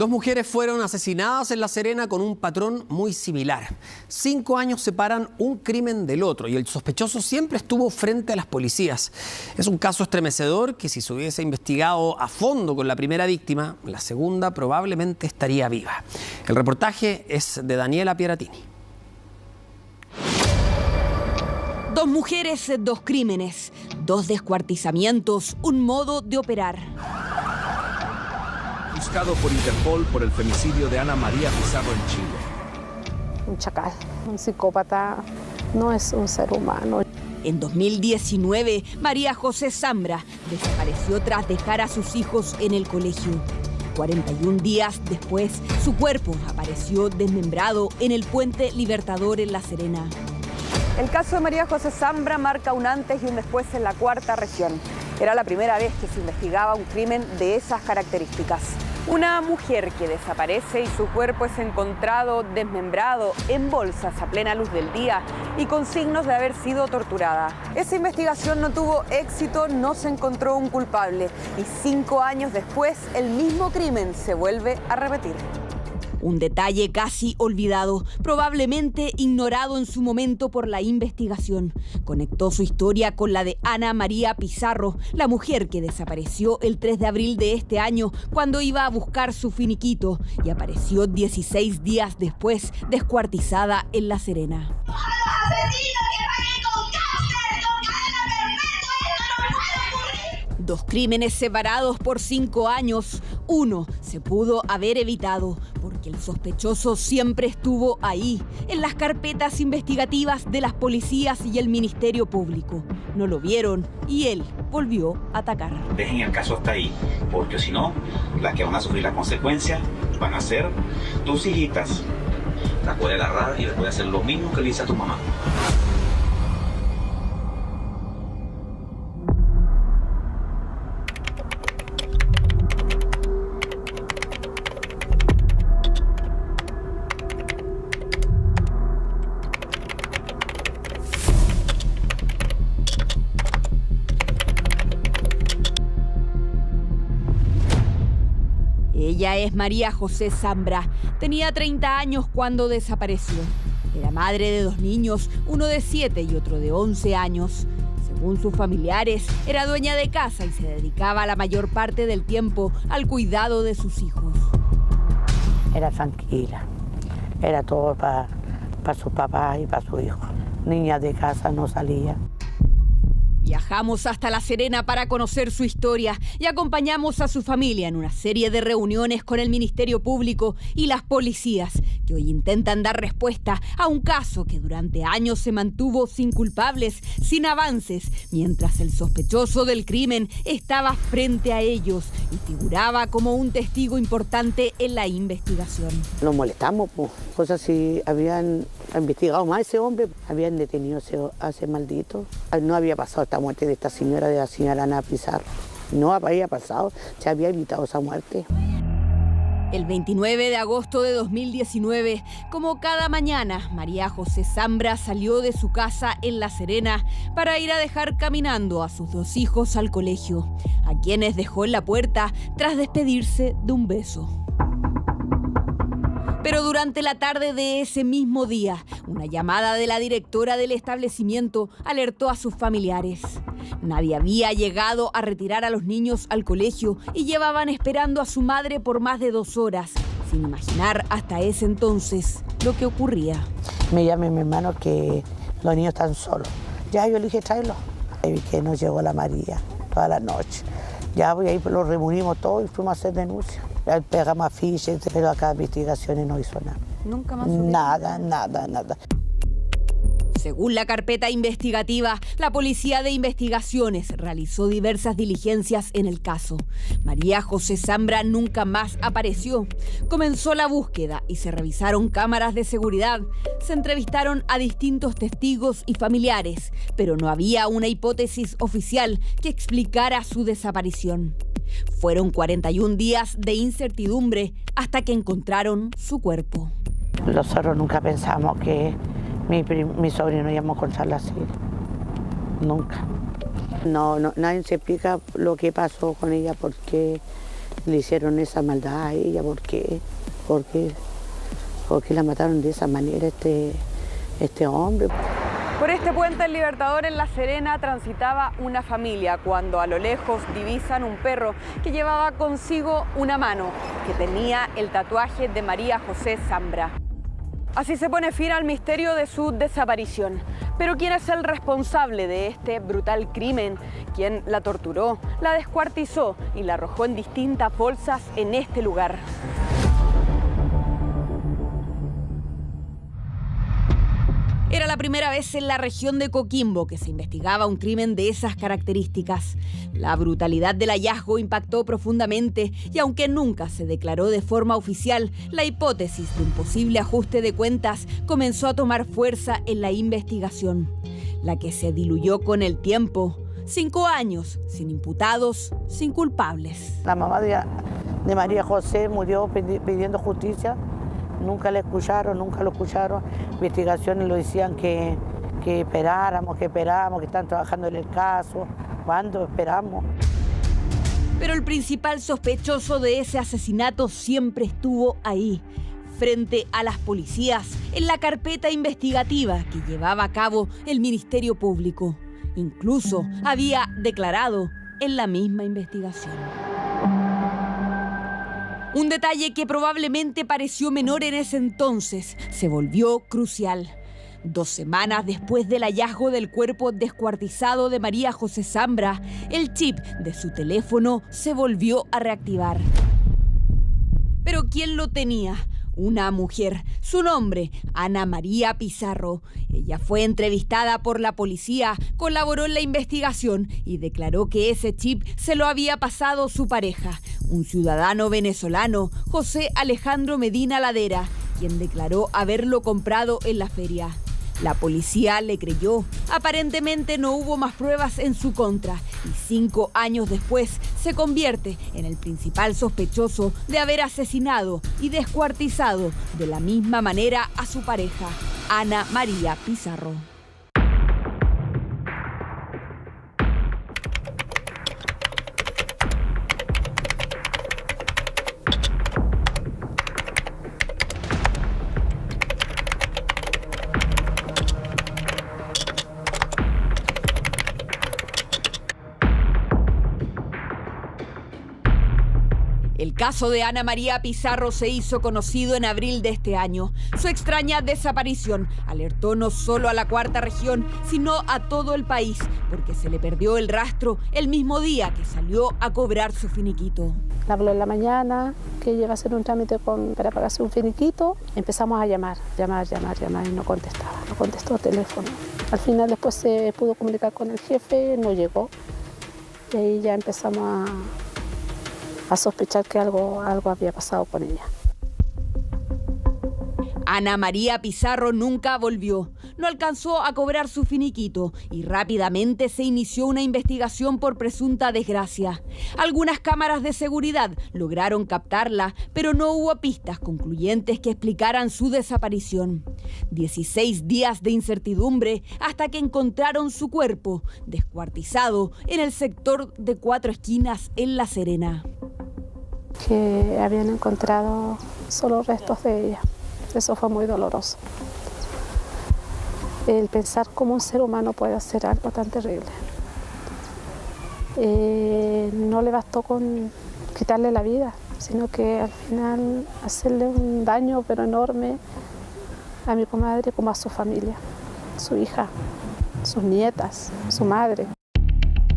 Dos mujeres fueron asesinadas en La Serena con un patrón muy similar. 5 años separan un crimen del otro y el sospechoso siempre estuvo frente a las policías. Es un caso estremecedor que si se hubiese investigado a fondo con la primera víctima, la segunda probablemente estaría viva. El reportaje es de Daniela Pieratini. Dos mujeres, dos crímenes, dos descuartizamientos, un modo de operar. Buscado por Interpol por el femicidio de Ana María Pizarro en Chile. Un chacal, un psicópata, no es un ser humano. En 2019, María José Zambra desapareció tras dejar a sus hijos en el colegio. 41 días después, su cuerpo apareció desmembrado en el Puente Libertador en La Serena. El caso de María José Zambra marca un antes y un después en la cuarta región. Era la primera vez que se investigaba un crimen de esas características. Una mujer que desaparece y su cuerpo es encontrado desmembrado en bolsas a plena luz del día y con signos de haber sido torturada. Esa investigación no tuvo éxito, no se encontró un culpable y 5 años después el mismo crimen se vuelve a repetir. Un detalle casi olvidado, probablemente ignorado en su momento por la investigación. Conectó su historia con la de Ana María Pizarro, la mujer que desapareció el 3 de abril de este año cuando iba a buscar su finiquito y apareció 16 días después descuartizada en La Serena. Dos crímenes separados por 5 años. Uno se pudo haber evitado porque el sospechoso siempre estuvo ahí, en las carpetas investigativas de las policías y el Ministerio Público. No lo vieron y él volvió a atacar. Dejen el caso hasta ahí, porque si no, las que van a sufrir las consecuencias van a ser tus hijitas. Las puede agarrar y les puede hacer lo mismo que le hice a tu mamá. Ella es María José Zambra. Tenía 30 años cuando desapareció. Era madre de 2 niños, uno de 7 y otro de 11 años. Según sus familiares, era dueña de casa y se dedicaba la mayor parte del tiempo al cuidado de sus hijos. Era tranquila, era todo para su papá y para su hijo. Niña de casa no salía. Viajamos hasta La Serena para conocer su historia y acompañamos a su familia en una serie de reuniones con el Ministerio Público y las policías, que hoy intentan dar respuesta a un caso que durante años se mantuvo sin culpables, sin avances, mientras el sospechoso del crimen estaba frente a ellos y figuraba como un testigo importante en la investigación. Nos molestamos, cosas si habían investigado más a ese hombre, habían detenido a ese maldito. No había pasado esta muerte de esta señora, de la señora Ana Pizarro. No había pasado, se había evitado esa muerte. El 29 de agosto de 2019, como cada mañana, María José Zambra salió de su casa en La Serena para ir a dejar caminando a sus 2 hijos al colegio, a quienes dejó en la puerta tras despedirse de un beso. Pero durante la tarde de ese mismo día, una llamada de la directora del establecimiento alertó a sus familiares. Nadie había llegado a retirar a los niños al colegio y llevaban esperando a su madre por más de 2 horas, sin imaginar hasta ese entonces lo que ocurría. Me llamé mi hermano que los niños están solos. Ya yo le dije, tráelos. Y que nos llegó la María toda la noche. Ya ahí los reunimos todos y fuimos a hacer denuncias. Ya pegamos afiches, pero acá investigaciones no hizo nada. ¿Nunca más? Nada. Según la carpeta investigativa, la Policía de Investigaciones realizó diversas diligencias en el caso. María José Zambra nunca más apareció. Comenzó la búsqueda y se revisaron cámaras de seguridad. Se entrevistaron a distintos testigos y familiares, pero no había una hipótesis oficial que explicara su desaparición. Fueron 41 días de incertidumbre hasta que encontraron su cuerpo. Nosotros nunca pensamos que mi sobrino íbamos a encontrarla así. Nunca. No, nadie se explica lo que pasó con ella, porque le hicieron esa maldad a ella? ¿Por qué? ¿Por qué la mataron de esa manera este hombre? Por este puente El Libertador en La Serena transitaba una familia cuando a lo lejos divisan un perro que llevaba consigo una mano que tenía el tatuaje de María José Zambra. Así se pone fin al misterio de su desaparición. Pero ¿quién es el responsable de este brutal crimen? ¿Quién la torturó, la descuartizó y la arrojó en distintas bolsas en este lugar? Era la primera vez en la región de Coquimbo que se investigaba un crimen de esas características. La brutalidad del hallazgo impactó profundamente y aunque nunca se declaró de forma oficial, la hipótesis de un posible ajuste de cuentas comenzó a tomar fuerza en la investigación, la que se diluyó con el tiempo. 5 años sin imputados, sin culpables. La mamá de María José murió pidiendo justicia. Nunca le escucharon, nunca lo escucharon. Investigaciones lo decían que esperáramos, que están trabajando en el caso. ¿Cuándo esperamos? Pero el principal sospechoso de ese asesinato siempre estuvo ahí, frente a las policías, en la carpeta investigativa que llevaba a cabo el Ministerio Público. Incluso había declarado en la misma investigación. Un detalle que probablemente pareció menor en ese entonces se volvió crucial. 2 semanas después del hallazgo del cuerpo descuartizado de María José Zambra, el chip de su teléfono se volvió a reactivar. ¿Pero quién lo tenía? Una mujer. Su nombre, Ana María Pizarro. Ella fue entrevistada por la policía, colaboró en la investigación y declaró que ese chip se lo había pasado su pareja, un ciudadano venezolano, José Alejandro Medina Ladera, quien declaró haberlo comprado en la feria. La policía le creyó. Aparentemente no hubo más pruebas en su contra y 5 años después se convierte en el principal sospechoso de haber asesinado y descuartizado de la misma manera a su pareja, Ana María Pizarro. El caso de Ana María Pizarro se hizo conocido en abril de este año. Su extraña desaparición alertó no solo a la Cuarta Región, sino a todo el país, porque se le perdió el rastro el mismo día que salió a cobrar su finiquito. Le habló en la mañana que iba a hacer un trámite para pagarse un finiquito. Empezamos a llamar y no contestó el teléfono. Al final después se pudo comunicar con el jefe, no llegó. Y ahí ya empezamos a sospechar que algo había pasado con ella. Ana María Pizarro nunca volvió, no alcanzó a cobrar su finiquito y rápidamente se inició una investigación por presunta desgracia. Algunas cámaras de seguridad lograron captarla, pero no hubo pistas concluyentes que explicaran su desaparición. 16 días de incertidumbre hasta que encontraron su cuerpo descuartizado en el sector de 4 Esquinas en La Serena. Que habían encontrado solo restos de ella. Eso fue muy doloroso. El pensar cómo un ser humano puede hacer algo tan terrible. No le bastó con quitarle la vida, sino que al final hacerle un daño pero enorme a mi comadre como a su familia, su hija, sus nietas, su madre.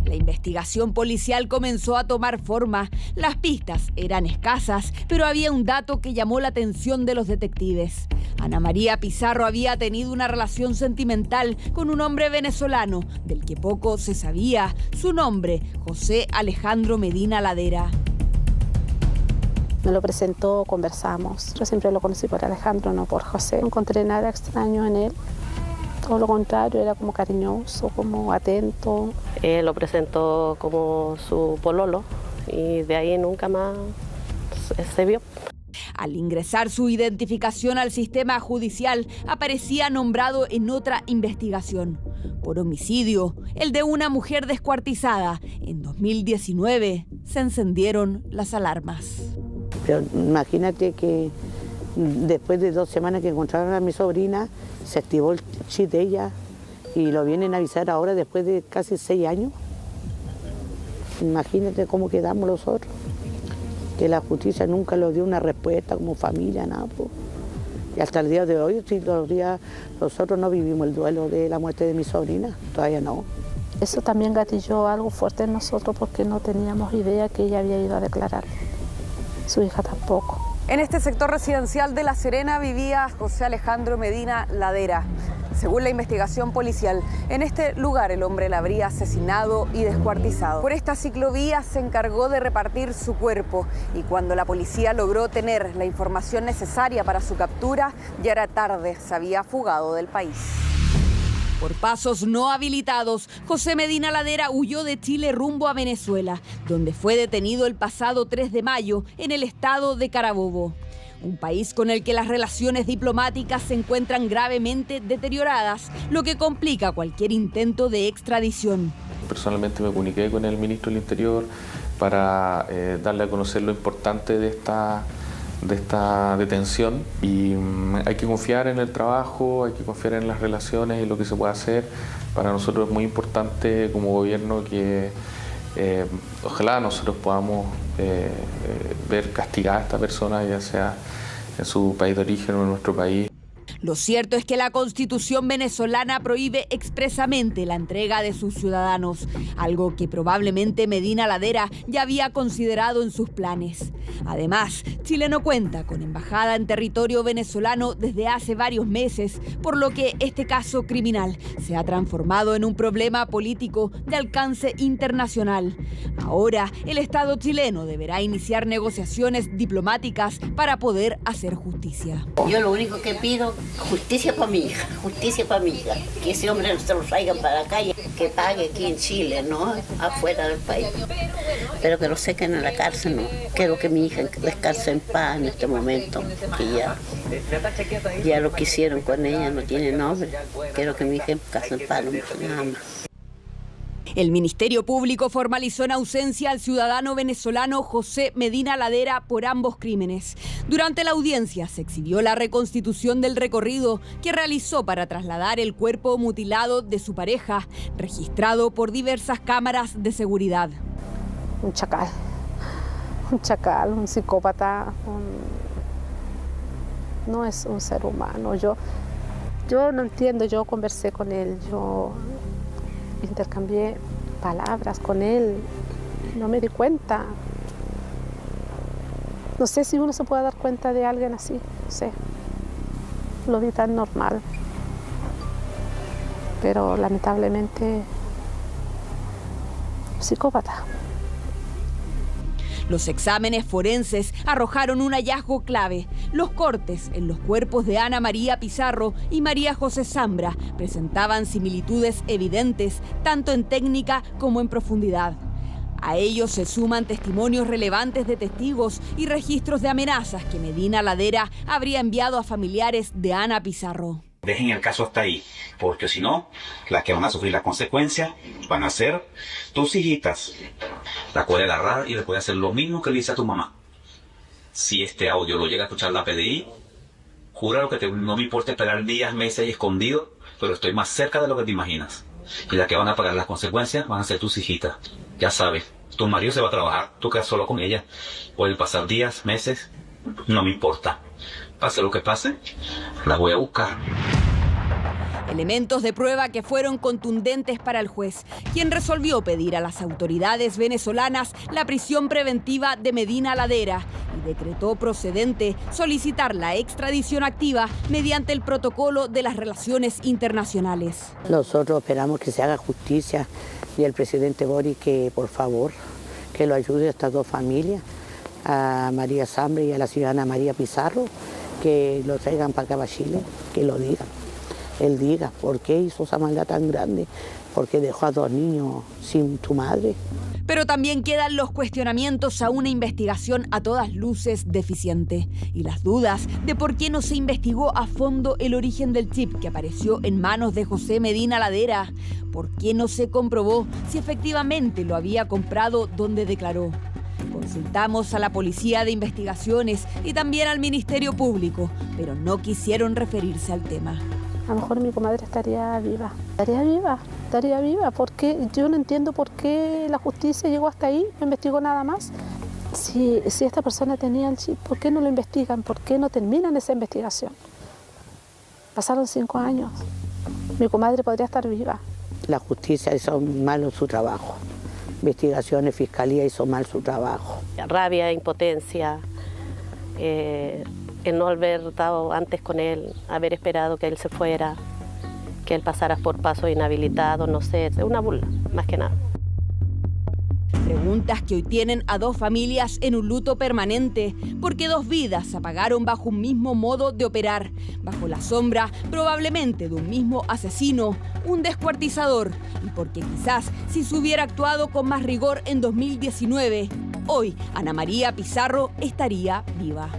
La investigación policial comenzó a tomar forma. Las pistas eran escasas, pero había un dato que llamó la atención de los detectives. Ana María Pizarro había tenido una relación sentimental con un hombre venezolano, del que poco se sabía. Su nombre, José Alejandro Medina Ladera. Me lo presentó, conversamos. Yo siempre lo conocí por Alejandro, no por José. No encontré nada extraño en él. Todo lo contrario, era como cariñoso, como atento. Lo presentó como su pololo y de ahí nunca más se vio. Al ingresar su identificación al sistema judicial, aparecía nombrado en otra investigación por homicidio, el de una mujer descuartizada en 2019. se encendieron las alarmas. Pero imagínate que después de 2 semanas que encontraron a mi sobrina, se activó el chip de ella y lo vienen a avisar ahora después de casi 6 años. Imagínate cómo quedamos nosotros, que la justicia nunca nos dio una respuesta como familia, nada. Pues. Y hasta el día de hoy, sí, los días, nosotros no vivimos el duelo de la muerte de mi sobrina, todavía no. Eso también gatilló algo fuerte en nosotros porque no teníamos idea que ella había ido a declarar, su hija tampoco. En este sector residencial de La Serena vivía José Alejandro Medina Ladera. Según la investigación policial, en este lugar el hombre la habría asesinado y descuartizado. Por esta ciclovía se encargó de repartir su cuerpo y cuando la policía logró tener la información necesaria para su captura, ya era tarde, se había fugado del país. Por pasos no habilitados, José Medina Ladera huyó de Chile rumbo a Venezuela, donde fue detenido el pasado 3 de mayo en el estado de Carabobo. Un país con el que las relaciones diplomáticas se encuentran gravemente deterioradas, lo que complica cualquier intento de extradición. Personalmente me comuniqué con el ministro del Interior para darle a conocer lo importante de esta detención y hay que confiar en el trabajo, hay que confiar en las relaciones y lo que se puede hacer. Para nosotros es muy importante como gobierno que ojalá nosotros podamos ver castigada a esta persona, ya sea en su país de origen o en nuestro país. Lo cierto es que la Constitución venezolana prohíbe expresamente la entrega de sus ciudadanos, algo que probablemente Medina Ladera ya había considerado en sus planes. Además, Chile no cuenta con embajada en territorio venezolano desde hace varios meses, por lo que este caso criminal se ha transformado en un problema político de alcance internacional. Ahora, el Estado chileno deberá iniciar negociaciones diplomáticas para poder hacer justicia. Yo lo único que pido, justicia para mi hija, que ese hombre no se lo traigan para la calle, que pague aquí en Chile, no afuera del país, pero que lo sequen en la cárcel, no. Quiero que mi hija descanse en paz en este momento, que ya lo que hicieron con ella no tiene nombre. Quiero que mi hija descanse en paz, nada más. El Ministerio Público formalizó en ausencia al ciudadano venezolano José Medina Ladera por ambos crímenes. Durante la audiencia se exhibió la reconstitución del recorrido que realizó para trasladar el cuerpo mutilado de su pareja, registrado por diversas cámaras de seguridad. Un chacal, un psicópata, no es un ser humano. Yo no entiendo, yo conversé con él, yo intercambié palabras con él, no me di cuenta. No sé si uno se puede dar cuenta de alguien así, no sé. Lo vi tan normal, pero lamentablemente psicópata. Los exámenes forenses arrojaron un hallazgo clave. Los cortes en los cuerpos de Ana María Pizarro y María José Zambra presentaban similitudes evidentes, tanto en técnica como en profundidad. A ellos se suman testimonios relevantes de testigos y registros de amenazas que Medina Ladera habría enviado a familiares de Ana Pizarro. Dejen el caso hasta ahí, porque si no, las que van a sufrir las consecuencias van a ser tus hijitas. La puede agarrar y le puede hacer lo mismo que le dice a tu mamá. Si este audio lo llega a escuchar la PDI, júralo que no me importa esperar días, meses y escondido, pero estoy más cerca de lo que te imaginas. Y las que van a pagar las consecuencias van a ser tus hijitas. Ya sabes, tu marido se va a trabajar, tú quedas solo con ella. Pueden pasar días, meses, no me importa. Pase lo que pase, la voy a buscar. Elementos de prueba que fueron contundentes para el juez, quien resolvió pedir a las autoridades venezolanas la prisión preventiva de Medina Ladera y decretó procedente solicitar la extradición activa mediante el protocolo de las relaciones internacionales. Nosotros esperamos que se haga justicia y el presidente Boric que por favor que lo ayude a estas dos familias, a María Zambra y a la ciudadana María Pizarro, que lo traigan para acá, para Chile, que lo digan. Él diga por qué hizo esa maldad tan grande, por qué dejó a 2 niños sin tu madre. Pero también quedan los cuestionamientos a una investigación a todas luces deficiente y las dudas de por qué no se investigó a fondo el origen del chip que apareció en manos de José Medina Ladera, por qué no se comprobó si efectivamente lo había comprado donde declaró. Consultamos a la Policía de Investigaciones y también al Ministerio Público, pero no quisieron referirse al tema. A lo mejor mi comadre estaría viva. Estaría viva, porque yo no entiendo por qué la justicia llegó hasta ahí, no investigó nada más. Si esta persona tenía el chip, ¿por qué no lo investigan? ¿Por qué no terminan esa investigación? Pasaron 5 años. Mi comadre podría estar viva. La justicia hizo mal su trabajo. Investigaciones, fiscalía hizo mal su trabajo. Rabia, impotencia, el no haber estado antes con él, haber esperado que él se fuera, que él pasara por paso inhabilitado, no sé, es una burla, más que nada. Preguntas que hoy tienen a 2 familias en un luto permanente, porque 2 vidas se apagaron bajo un mismo modo de operar, bajo la sombra probablemente de un mismo asesino, un descuartizador, y porque quizás si se hubiera actuado con más rigor en 2019, hoy Ana María Pizarro estaría viva.